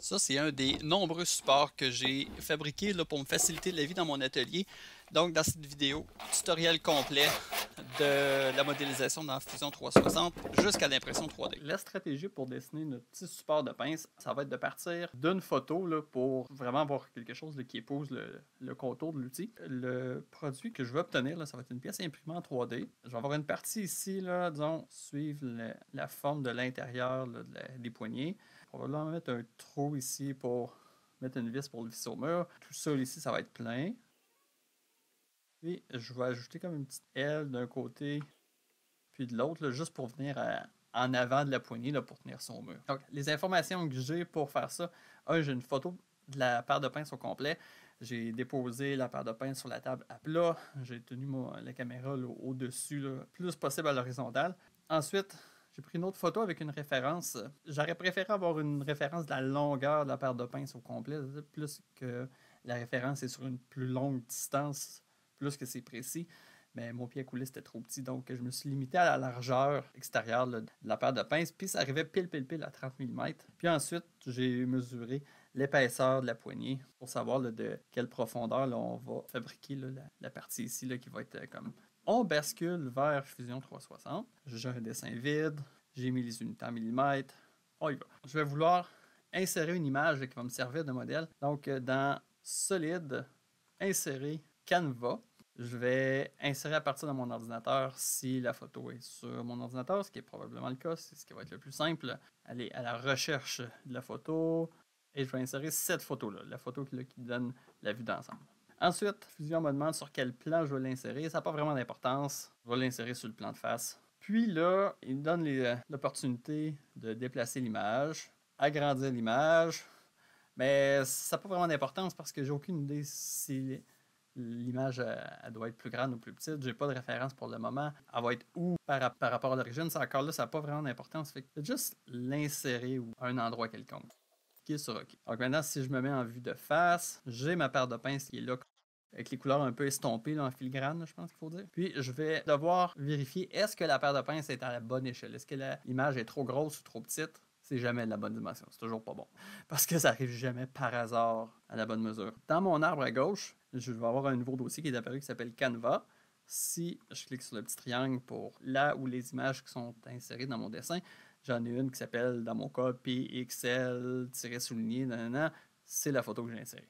Ça, c'est un des nombreux supports que j'ai fabriqués là, pour me faciliter la vie dans mon atelier. Donc, dans cette vidéo, tutoriel complet de la modélisation dans Fusion 360 jusqu'à l'impression 3D. La stratégie pour dessiner notre petit support de pince, ça va être de partir d'une photo là, pour vraiment avoir quelque chose là, qui épouse le contour de l'outil. Le produit que je vais obtenir, là, ça va être une pièce imprimée en 3D. Je vais avoir une partie ici, là, disons, suivre la forme de l'intérieur des poignées. Probablement mettre un trou ici pour mettre une vis pour le visser au mur. Tout ça ici, ça va être plein. Puis je vais ajouter comme une petite aile d'un côté puis de l'autre, juste pour venir en avant de la poignée là, pour tenir son mur. Donc, les informations que j'ai pour faire ça, j'ai une photo de la paire de pinces au complet. J'ai déposé la paire de pinces sur la table à plat. J'ai tenu la caméra au-dessus, le plus possible à l'horizontale. Ensuite, j'ai pris une autre photo avec une référence. J'aurais préféré avoir une référence de la longueur de la paire de pinces au complet, plus que la référence est sur une plus longue distance, plus que c'est précis. Mais mon pied à couler, c'était trop petit, donc je me suis limité à la largeur extérieure là, de la paire de pinces, puis ça arrivait pile à 30 mm. Puis ensuite, j'ai mesuré l'épaisseur de la poignée pour savoir là, de quelle profondeur là, on va fabriquer là, la partie ici là, qui va être comme... On bascule vers Fusion 360. J'ai un dessin vide, j'ai mis les unités en millimètres. On y va. Je vais vouloir insérer une image là, qui va me servir de modèle. Donc, dans Solide, insérer Canva. Je vais insérer à partir de mon ordinateur si la photo est sur mon ordinateur, ce qui est probablement le cas, c'est ce qui va être le plus simple. Aller à la recherche de la photo et je vais insérer cette photo-là, la photo qui donne la vue d'ensemble. Ensuite, Fusion me demande sur quel plan je vais l'insérer. Ça n'a pas vraiment d'importance. Je vais l'insérer sur le plan de face. Puis là, il me donne l'opportunité de déplacer l'image, agrandir l'image. Mais ça n'a pas vraiment d'importance parce que j'ai aucune idée si l'image elle doit être plus grande ou plus petite. J'ai pas de référence pour le moment. Elle va être où par rapport à l'origine. Encore là, ça n'a pas vraiment d'importance. Fait que juste l'insérer à un endroit quelconque. Cliquez sur OK. Donc maintenant, si je me mets en vue de face, j'ai ma paire de pinces qui est là avec les couleurs un peu estompées là, en filigrane, là, je pense qu'il faut dire. Puis je vais devoir vérifier est-ce que la paire de pinces est à la bonne échelle. Est-ce que l'image est trop grosse ou trop petite? C'est jamais la bonne dimension. C'est toujours pas bon. Parce que ça arrive jamais par hasard à la bonne mesure. Dans mon arbre à gauche, je vais avoir un nouveau dossier qui est apparu qui s'appelle Canva. Si je clique sur le petit triangle pour là où les images qui sont insérées dans mon dessin, j'en ai une qui s'appelle, dans mon cas, PXL-souligné, c'est la photo que j'ai insérée.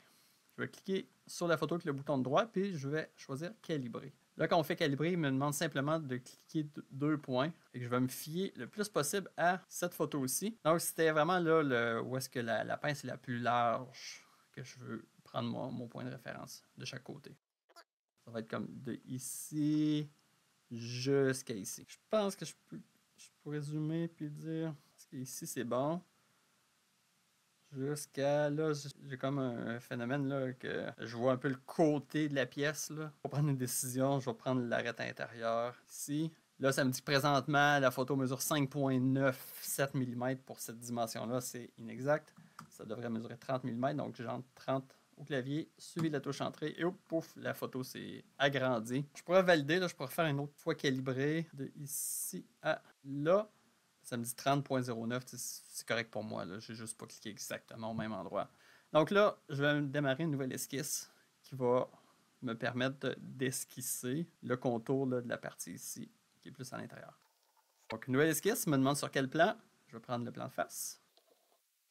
Je vais cliquer sur la photo avec le bouton de droit, puis je vais choisir calibrer. Là, quand on fait calibrer, il me demande simplement de cliquer deux points et que je vais me fier le plus possible à cette photo aussi. Donc, c'était vraiment là où est-ce que la pince est la plus large que je veux prendre mon point de référence de chaque côté. Ça va être comme de ici jusqu'à ici. Je pense que je pourrais zoomer puis dire parce qu'ici c'est bon. Jusqu'à là, j'ai comme un phénomène là, que je vois un peu le côté de la pièce. Là. Pour prendre une décision, je vais prendre l'arête intérieure ici. Là, ça me dit que présentement, la photo mesure 5,97 mm pour cette dimension-là. C'est inexact. Ça devrait mesurer 30 mm. Donc, j'entre 30 au clavier, suivi de la touche entrée et pouf, la photo s'est agrandie. Je pourrais valider, là, je pourrais faire une autre fois calibrée de ici à là. Ça me dit 30.09, c'est correct pour moi. J'ai juste pas cliqué exactement au même endroit. Donc là, je vais démarrer une nouvelle esquisse qui va me permettre d'esquisser le contour là, de la partie ici, qui est plus à l'intérieur. Donc, une nouvelle esquisse me demande sur quel plan. Je vais prendre le plan de face.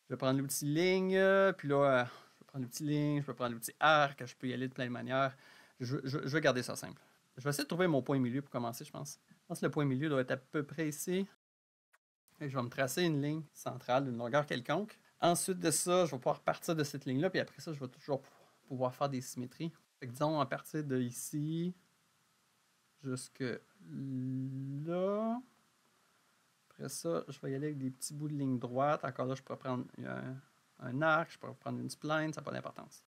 Je vais prendre l'outil ligne, puis là, je vais prendre l'outil ligne, je vais prendre l'outil arc, je peux y aller de plein de manières. Je vais garder ça simple. Je vais essayer de trouver mon point milieu pour commencer, je pense. Je pense que le point milieu doit être à peu près ici. Et je vais me tracer une ligne centrale d'une longueur quelconque. Ensuite de ça, je vais pouvoir partir de cette ligne-là, puis après ça, je vais toujours pouvoir faire des symétries. Fait que disons, à partir de ici jusque là. Après ça, je vais y aller avec des petits bouts de ligne droite. Encore là, je pourrais prendre un arc, je pourrais prendre une spline, ça n'a pas d'importance.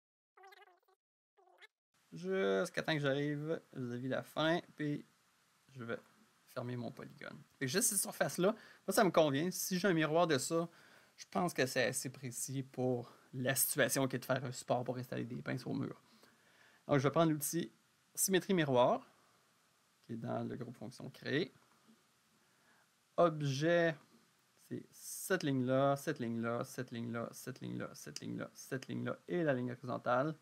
Jusqu'à temps que j'arrive vis-à-vis la fin, puis je vais fermer mon polygone. Et juste cette surface-là, moi, ça me convient. Si j'ai un miroir de ça, je pense que c'est assez précis pour la situation qui est de faire un support pour installer des pinces au mur. Donc, je vais prendre l'outil Symétrie miroir, qui est dans le groupe fonction créer. Objet, c'est cette ligne-là, cette ligne-là, cette ligne-là, cette ligne-là, cette ligne-là, cette ligne-là et la ligne horizontale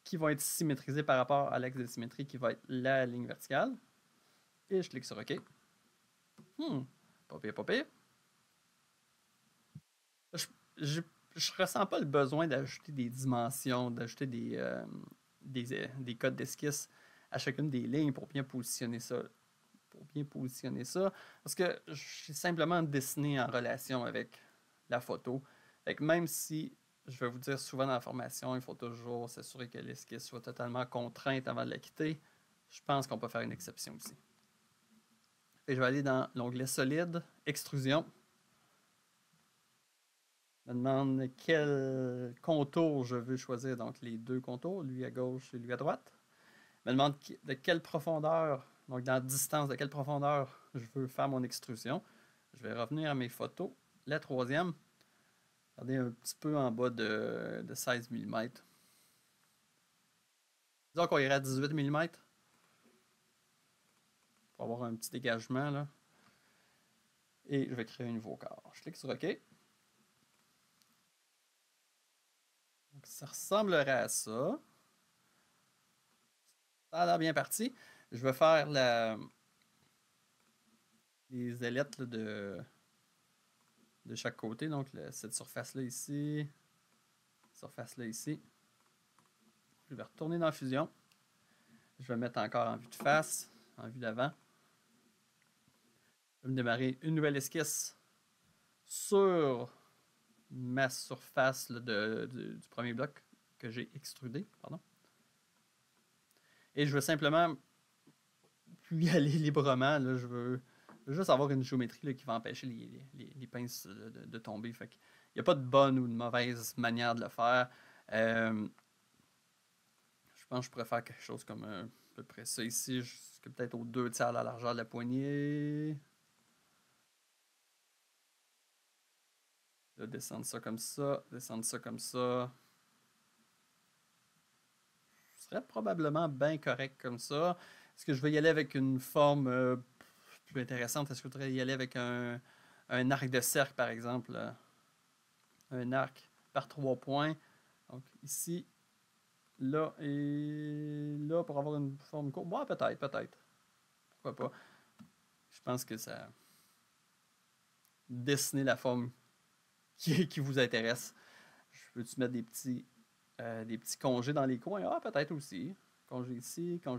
qui vont être symétrisées par rapport à l'axe de symétrie qui va être la ligne verticale. Et je clique sur OK. Pas pire, pas pire. Je ressens pas le besoin d'ajouter des dimensions, d'ajouter des codes d'esquisse à chacune des lignes pour bien positionner ça. Parce que j'ai simplement dessiné en relation avec la photo. Fait que même si, je vais vous dire souvent dans la formation, il faut toujours s'assurer que l'esquisse soit totalement contrainte avant de la quitter, je pense qu'on peut faire une exception aussi. Et je vais aller dans l'onglet solide, extrusion. Je me demande quel contour je veux choisir, donc les deux contours, lui à gauche et lui à droite. Je me demande de quelle profondeur, donc dans la distance, de quelle profondeur je veux faire mon extrusion. Je vais revenir à mes photos. La troisième, regardez un petit peu en bas de 16 mm. Disons qu'on irait à 18 mm pour avoir un petit dégagement là. Et je vais créer un nouveau corps. Je clique sur OK. Donc, ça ressemblerait à ça. Ça a l'air bien parti. Je vais faire les ailettes là, de chaque côté. Donc, cette surface-là ici. Surface-là ici. Je vais retourner dans Fusion. Je vais mettre encore en vue de face, en vue d'avant. Je vais me démarrer une nouvelle esquisse sur ma surface là, du premier bloc que j'ai extrudé. Pardon. Et je veux simplement y aller librement. Là, je veux juste avoir une géométrie là, qui va empêcher les pinces de tomber. Fait qu'il n'y a pas de bonne ou de mauvaise manière de le faire. Je pense que je pourrais faire quelque chose comme à peu près ça ici, peut-être aux 2/3 de la largeur de la poignée. Là, descendre ça comme ça, descendre ça comme ça. Ce serait probablement bien correct comme ça. Est-ce que je vais y aller avec une forme plus intéressante? Est-ce que je voudrais y aller avec un arc de cercle, par exemple? Un arc par 3 points. Donc ici, là et là pour avoir une forme courbe. Bon, peut-être. Pourquoi pas? Je pense que ça dessiner la forme qui vous intéresse. Je peux-tu mettre des petits congés dans les coins? Ah, peut-être aussi. Congé ici, 3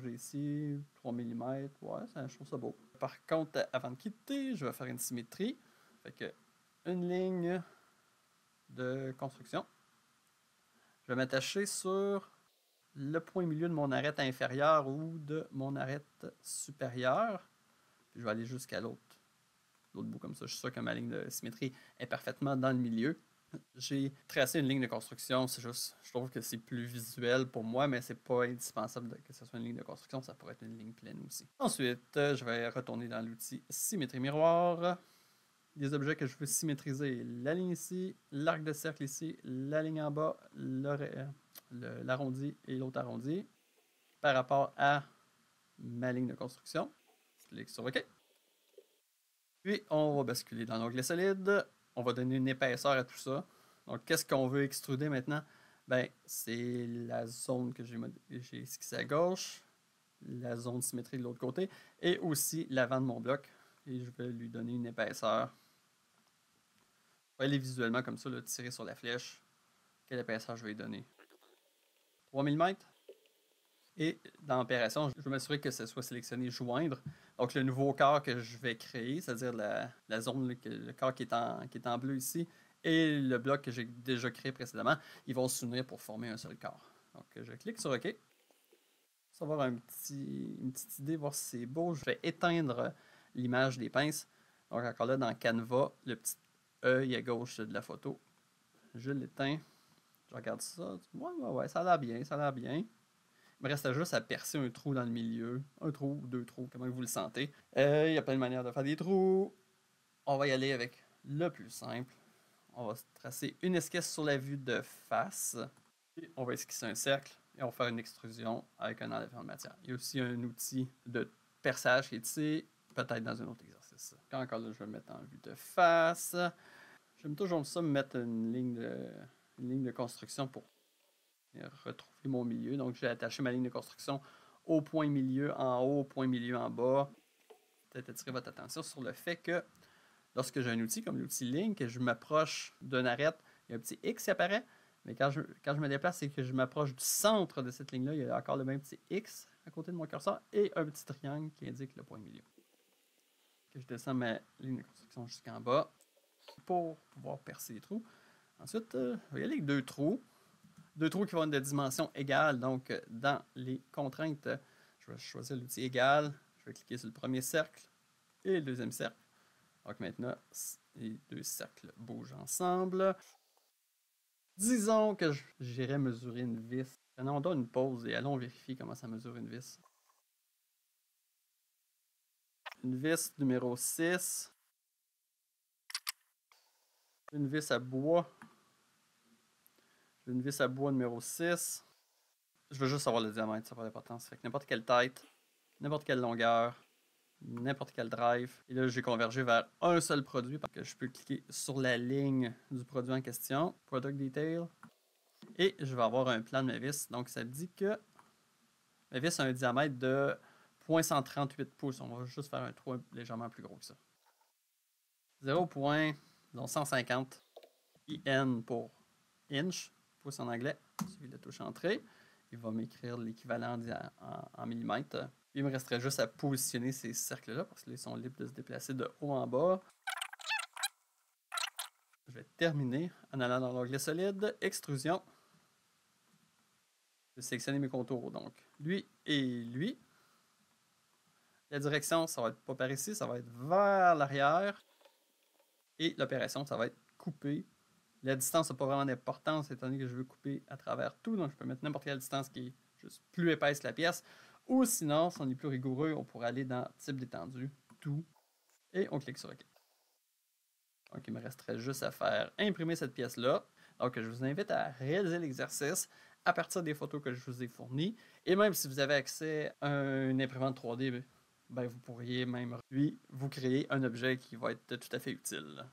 mm. Ouais, je trouve ça beau. Par contre, avant de quitter, je vais faire une symétrie. Fait que une ligne de construction. Je vais m'attacher sur le point milieu de mon arête inférieure ou de mon arête supérieure. Puis je vais aller jusqu'à l'autre bout comme ça. Je suis sûr que ma ligne de symétrie est parfaitement dans le milieu. J'ai tracé une ligne de construction, c'est juste, je trouve que c'est plus visuel pour moi, mais c'est pas indispensable que ce soit une ligne de construction, ça pourrait être une ligne pleine aussi. Ensuite, je vais retourner dans l'outil symétrie miroir. Les objets que je veux symétriser, la ligne ici, l'arc de cercle ici, la ligne en bas, l'arrondi et l'autre arrondi par rapport à ma ligne de construction. Je clique sur OK. Puis, on va basculer dans l'onglet solide. On va donner une épaisseur à tout ça. Donc, qu'est-ce qu'on veut extruder maintenant? Ben, c'est la zone que j'ai esquissée à gauche, la zone de symétrie de l'autre côté, et aussi l'avant de mon bloc. Et je vais lui donner une épaisseur. Je vais aller visuellement comme ça, là, tirer sur la flèche. Quelle épaisseur je vais lui donner? 3 mm. Et dans l'opération, je veux m'assurer que ce soit sélectionné joindre. Donc le nouveau corps que je vais créer, c'est-à-dire la zone, le corps qui est en bleu ici, et le bloc que j'ai déjà créé précédemment, ils vont s'unir pour former un seul corps. Donc je clique sur OK. Pour avoir une petite idée, voir si c'est beau, je vais éteindre l'image des pinces. Donc encore là, dans Canva, le petit œil à gauche de la photo, je l'éteins. Je regarde ça. Ouais, ça a l'air bien, ça a l'air bien. Il me reste juste à percer un trou dans le milieu. Un trou ou deux trous, comment vous le sentez. Il y a plein de manières de faire des trous. On va y aller avec le plus simple. On va tracer une esquisse sur la vue de face. Et on va esquisser un cercle et on va faire une extrusion avec un enlèvement de matière. Il y a aussi un outil de perçage qui est ici, peut-être dans un autre exercice. l'exercice. Encore là, je vais le mettre en vue de face. J'aime toujours ça, me mettre une ligne de construction pour retrouver mon milieu. Donc, j'ai attaché ma ligne de construction au point milieu en haut, au point milieu en bas. Peut-être attirer votre attention sur le fait que lorsque j'ai un outil comme l'outil ligne, que je m'approche d'une arête, il y a un petit X qui apparaît. Mais quand je me déplace et que je m'approche du centre de cette ligne-là, il y a encore le même petit X à côté de mon curseur et un petit triangle qui indique le point milieu. Que je descends ma ligne de construction jusqu'en bas pour pouvoir percer les trous. Ensuite, je vais y aller avec deux trous. Deux trous qui vont être de dimension égale. Donc, dans les contraintes, je vais choisir l'outil égal. Je vais cliquer sur le premier cercle et le deuxième cercle. Donc maintenant, les deux cercles bougent ensemble. Disons que j'irai mesurer une vis. Prenons donc une pause et allons vérifier comment ça mesure une vis. Une vis numéro 6. Une vis à bois. Une vis à bois numéro 6. Je veux juste savoir le diamètre, ça n'a pas d'importance. Fait que n'importe quelle tête, n'importe quelle longueur, n'importe quel drive. Et là, j'ai convergé vers un seul produit parce que je peux cliquer sur la ligne du produit en question, Product Detail. Et je vais avoir un plan de ma vis. Donc, ça dit que ma vis a un diamètre de 0.138 pouces. On va juste faire un trou légèrement plus gros que ça. 0.150 IN pour inch, pouce en anglais, suivi de la touche entrée. Il va m'écrire l'équivalent en millimètres. Il me resterait juste à positionner ces cercles-là parce qu'ils sont libres de se déplacer de haut en bas. Je vais terminer en allant dans l'onglet solide, extrusion. Je vais sélectionner mes contours, donc lui et lui. La direction, ça va être pas par ici, ça va être vers l'arrière. Et l'opération, ça va être couper. La distance n'a pas vraiment d'importance étant donné que je veux couper à travers tout. Donc je peux mettre n'importe quelle distance qui est juste plus épaisse que la pièce. Ou sinon, si on est plus rigoureux, on pourrait aller dans type d'étendue, tout. Et on clique sur OK. Donc il me resterait juste à faire imprimer cette pièce-là. Donc je vous invite à réaliser l'exercice à partir des photos que je vous ai fournies. Et même si vous avez accès à une imprimante 3D, ben, vous pourriez même, lui, vous créer un objet qui va être tout à fait utile.